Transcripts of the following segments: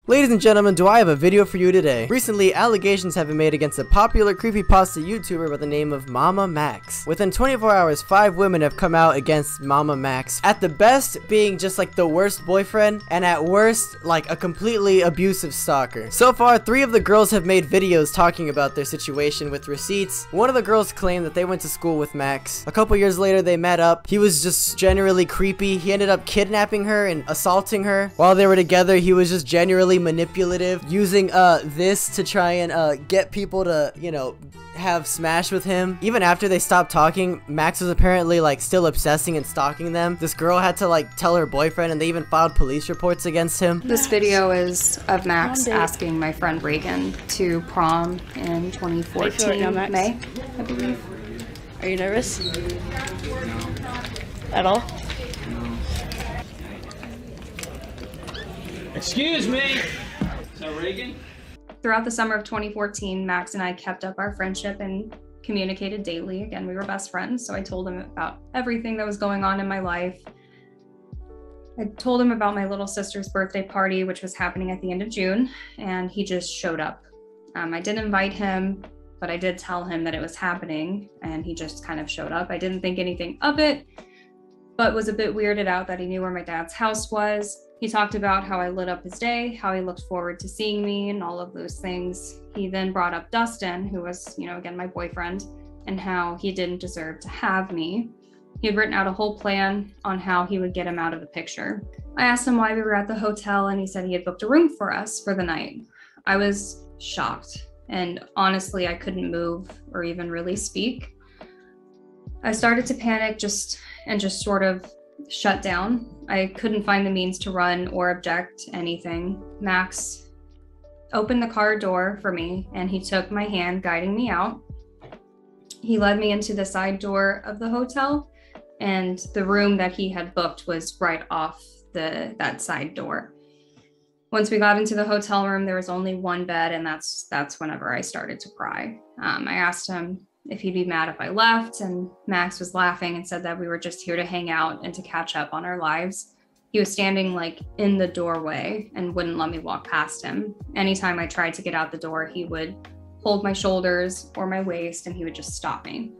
Ladies and gentlemen, do I have a video for you today. Recently, allegations have been made against a popular creepypasta YouTuber by the name of MamaMax. Within 24 hours, 5 women have come out against MamaMax. At the best, being just like the worst boyfriend, and at worst, like a completely abusive stalker. So far, 3 of the girls have made videos talking about their situation with receipts. One of the girls claimed that they went to school with Max. A couple years later, they met up. He was just generally creepy. He ended up kidnapping her and assaulting her. While they were together, he was just generally manipulative, using this to try and get people to, you know, have smash with him. Even after they stopped talking, Max was apparently like still obsessing and stalking them. This girl had to like tell her boyfriend, and they even filed police reports against him. This video is of Max asking my friend Reagan to prom in 2014 May, I believe. Are you nervous? At all? Excuse me! Is that Reagan? Throughout the summer of 2014, Max and I kept up our friendship and communicated daily. Again, we were best friends, so I told him about everything that was going on in my life. I told him about my little sister's birthday party, which was happening at the end of June, and he just showed up. I didn't invite him, but I did tell him that it was happening, and he just kind of showed up. I didn't think anything of it, but was a bit weirded out that he knew where my dad's house was. He talked about how I lit up his day, how he looked forward to seeing me, and all of those things. He then brought up Dustin, who was, you know, again, my boyfriend, and how he didn't deserve to have me. He had written out a whole plan on how he would get him out of the picture. I asked him why we were at the hotel, and he said he had booked a room for us for the night. I was shocked, and honestly, I couldn't move or even really speak. I started to panic just sort of shut down. I couldn't find the means to run or object to anything. Max opened the car door for me, and he took my hand, guiding me out. He led me into the side door of the hotel, and the room that he had booked was right off that side door. Once we got into the hotel room, there was only one bed, and that's whenever I started to cry. I asked him if he'd be mad if I left, and Max was laughing and said that we were just here to hang out and to catch up on our lives. He was standing like in the doorway and wouldn't let me walk past him. Anytime I tried to get out the door, he would hold my shoulders or my waist, and he would just stop me.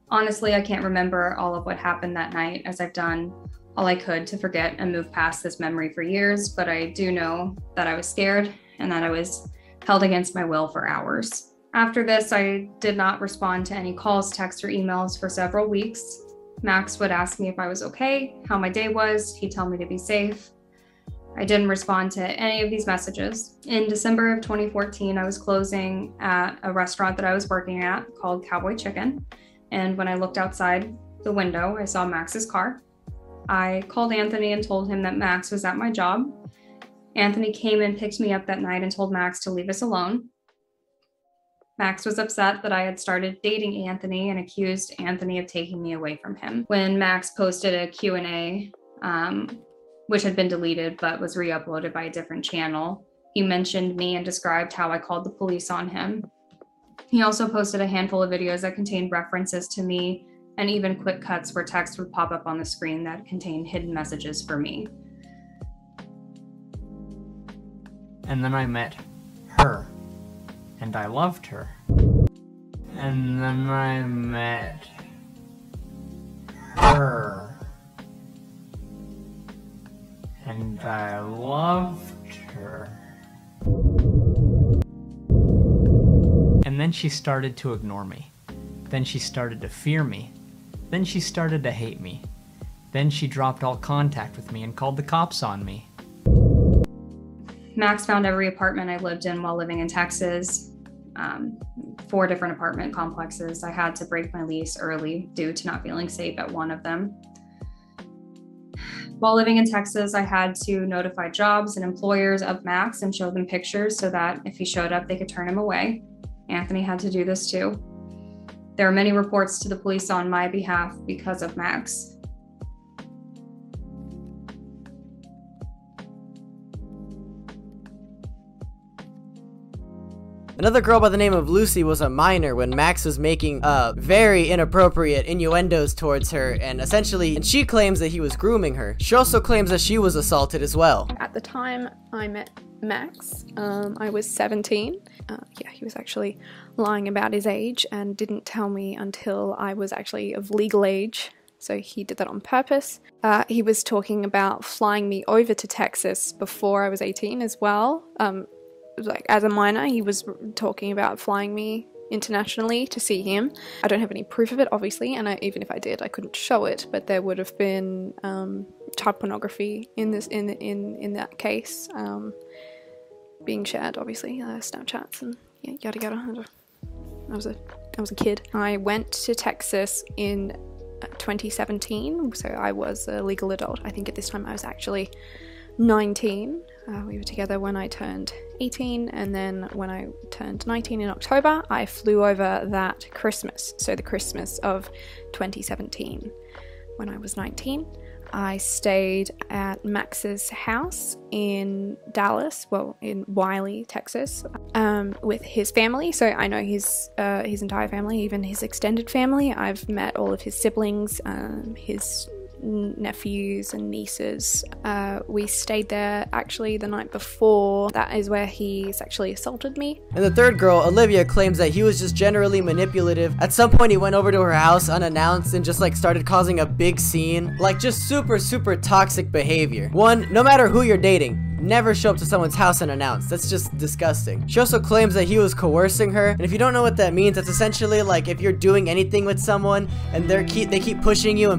Honestly, I can't remember all of what happened that night, as I've done all I could to forget and move past this memory for years, but I do know that I was scared and that I was held against my will for hours. After this, I did not respond to any calls, texts, or emails for several weeks. Max would ask me if I was okay, how my day was. He'd tell me to be safe. I didn't respond to any of these messages. In December of 2014, I was closing at a restaurant that I was working at called Cowboy Chicken. And when I looked outside the window, I saw Max's car. I called Anthony and told him that Max was at my job. Anthony came and picked me up that night and told Max to leave us alone. Max was upset that I had started dating Anthony and accused Anthony of taking me away from him. When Max posted a Q&A, which had been deleted but was re-uploaded by a different channel, he mentioned me and described how I called the police on him. He also posted a handful of videos that contained references to me, and even quick cuts where text would pop up on the screen that contained hidden messages for me. And then I met her. And I loved her. And then I met her. And I loved her. And then she started to ignore me. Then she started to fear me. Then she started to hate me. Then she dropped all contact with me and called the cops on me. Max found every apartment I lived in while living in Texas, 4 different apartment complexes. I had to break my lease early due to not feeling safe at one of them. While living in Texas, I had to notify jobs and employers of Max and show them pictures so that if he showed up, they could turn him away. Anthony had to do this too. There are many reports to the police on my behalf because of Max. Another girl by the name of Lucy was a minor when Max was making very inappropriate innuendos towards her, and she claims that he was grooming her. She also claims that she was assaulted as well. At the time I met Max, I was 17. Yeah, he was actually lying about his age and didn't tell me until I was actually of legal age. So he did that on purpose. He was talking about flying me over to Texas before I was 18 as well. Like as a minor, he was talking about flying me internationally to see him. I don't have any proof of it, obviously, and even if I did, I couldn't show it. But there would have been child pornography in that case being shared, obviously, Snapchats and yada yada. I was a kid. I went to Texas in 2017, so I was a legal adult. I think at this time I was actually 19. We were together when I turned 18, and then when I turned 19 in October, I flew over that Christmas, so the Christmas of 2017. When I was 19, I stayed at Max's house in Dallas, well, in Wiley, Texas, with his family. So I know his entire family, even his extended family. I've met all of his siblings, his nephews and nieces. We stayed there actually the night before. That is where he sexually assaulted me. And the third girl, Olivia, claims that he was just generally manipulative. At some point he went over to her house unannounced and just like started causing a big scene. Like just super toxic behavior. One, no matter who you're dating, never show up to someone's house unannounced. That's just disgusting. She also claims that he was coercing her, and if you don't know what that means, that's essentially like if you're doing anything with someone and they keep pushing you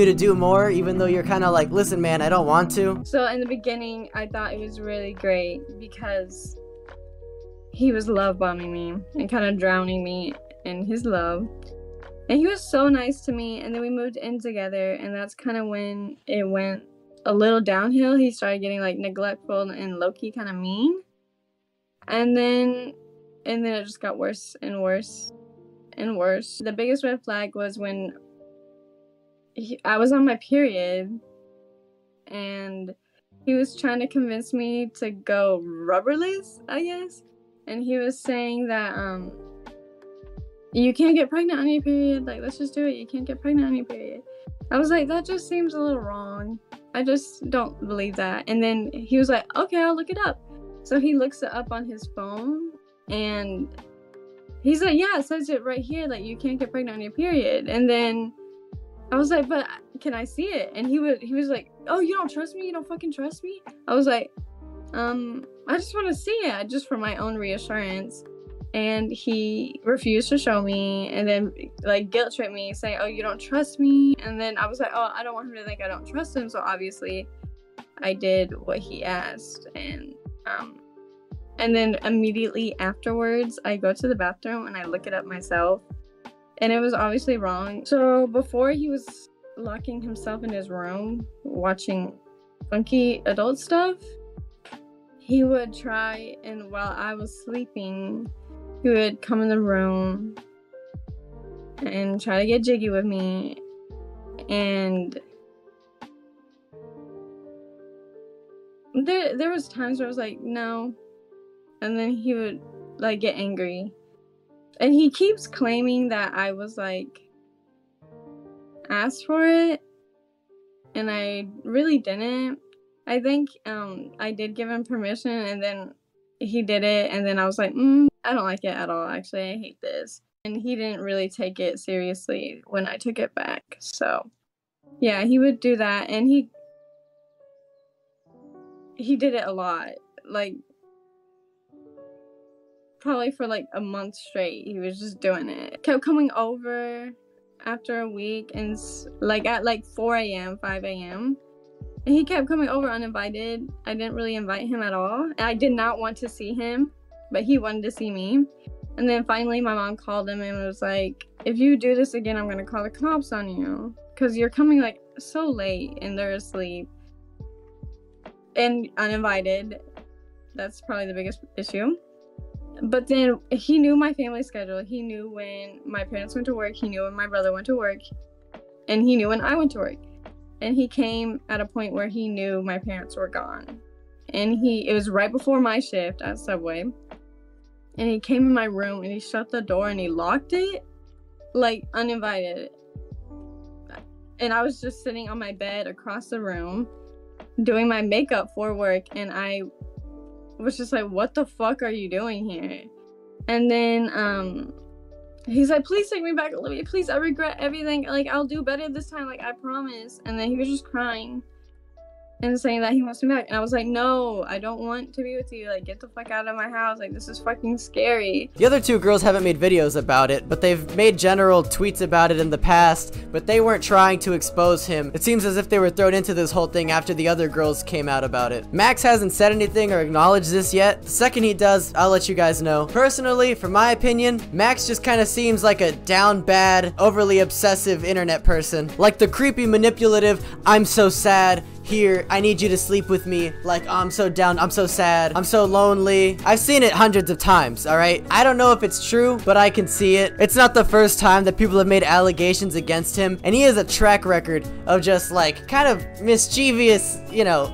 to do more, even though you're kind of like, listen man, I don't want to. So in the beginning, I thought it was really great because he was love bombing me and kind of drowning me in his love. And he was so nice to me, and then we moved in together, and that's kind of when it went a little downhill. He started getting like neglectful and low-key kind of mean, and then it just got worse and worse and worse. The biggest red flag was when I was on my period and he was trying to convince me to go rubberless, I guess, and he was saying that you can't get pregnant on your period, like let's just do it, you can't get pregnant on your period. I was like, that just seems a little wrong. I just don't believe that. And then he was like, okay, I'll look it up. So he looks it up on his phone, and he's like, yeah, it says it right here, like you can't get pregnant on your period. And then I was like, but can I see it? And he was like, oh, you don't trust me? You don't fucking trust me? I was like, I just want to see it, just for my own reassurance. And he refused to show me, and then like guilt tripped me, saying, oh, you don't trust me? And then I was like, oh, I don't want him to think I don't trust him, so obviously I did what he asked. And then immediately afterwards I go to the bathroom and I look it up myself, and it was obviously wrong. So before, he was locking himself in his room watching funky adult stuff. He would try, and while I was sleeping, he would come in the room and try to get jiggy with me, and there was times where I was like, no, and then he would like get angry, and he keeps claiming that I was like asked for it, and I really didn't. I think I did give him permission, and then he did it, and then I was like, I don't like it at all, actually, I hate this. And he didn't really take it seriously when I took it back. So yeah, he would do that, and he did it a lot, like probably for like a month straight. He was just doing it. Kept coming over after a week, and like at like 4 a.m 5 a.m, and he kept coming over uninvited. I didn't really invite him at all, and I did not want to see him, but he wanted to see me. And then finally my mom called him and was like, if you do this again, I'm gonna call the cops on you, because you're coming like so late and they're asleep and uninvited. That's probably the biggest issue. But then he knew my family schedule. He knew when my parents went to work, he knew when my brother went to work, and he knew when I went to work. And he came at a point where he knew my parents were gone, and it was right before my shift at Subway. and he came in my room and he shut the door and he locked it, like, uninvited. And I was just sitting on my bed across the room doing my makeup for work, and I was just like, what the fuck are you doing here? And then he's like, please take me back, Olivia, please, I regret everything, like, I'll do better this time, like, I promise. And then he was just crying and saying that he wants me back, and I was like, no, I don't want to be with you, like, get the fuck out of my house, like, this is fucking scary. The other two girls haven't made videos about it, but they've made general tweets about it in the past, but they weren't trying to expose him. It seems as if they were thrown into this whole thing after the other girls came out about it. Max hasn't said anything or acknowledged this yet. The second he does, I'll let you guys know. Personally, for my opinion, Max just kind of seems like a down bad, overly obsessive internet person. Like the creepy, manipulative, I'm so sad, here, I need you to sleep with me, like, oh, I'm so down, I'm so sad, I'm so lonely. I've seen it hundreds of times, alright? I don't know if it's true, but I can see it. It's not the first time that people have made allegations against him, and he has a track record of just, like, kind of mischievous, you know,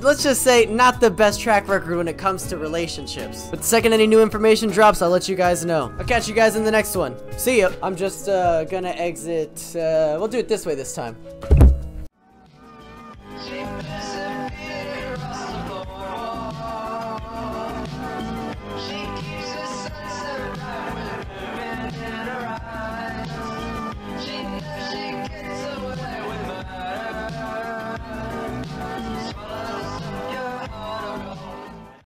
let's just say not the best track record when it comes to relationships. But the second any new information drops, I'll let you guys know. I'll catch you guys in the next one. See ya. I'm just gonna exit, we'll do it this way this time.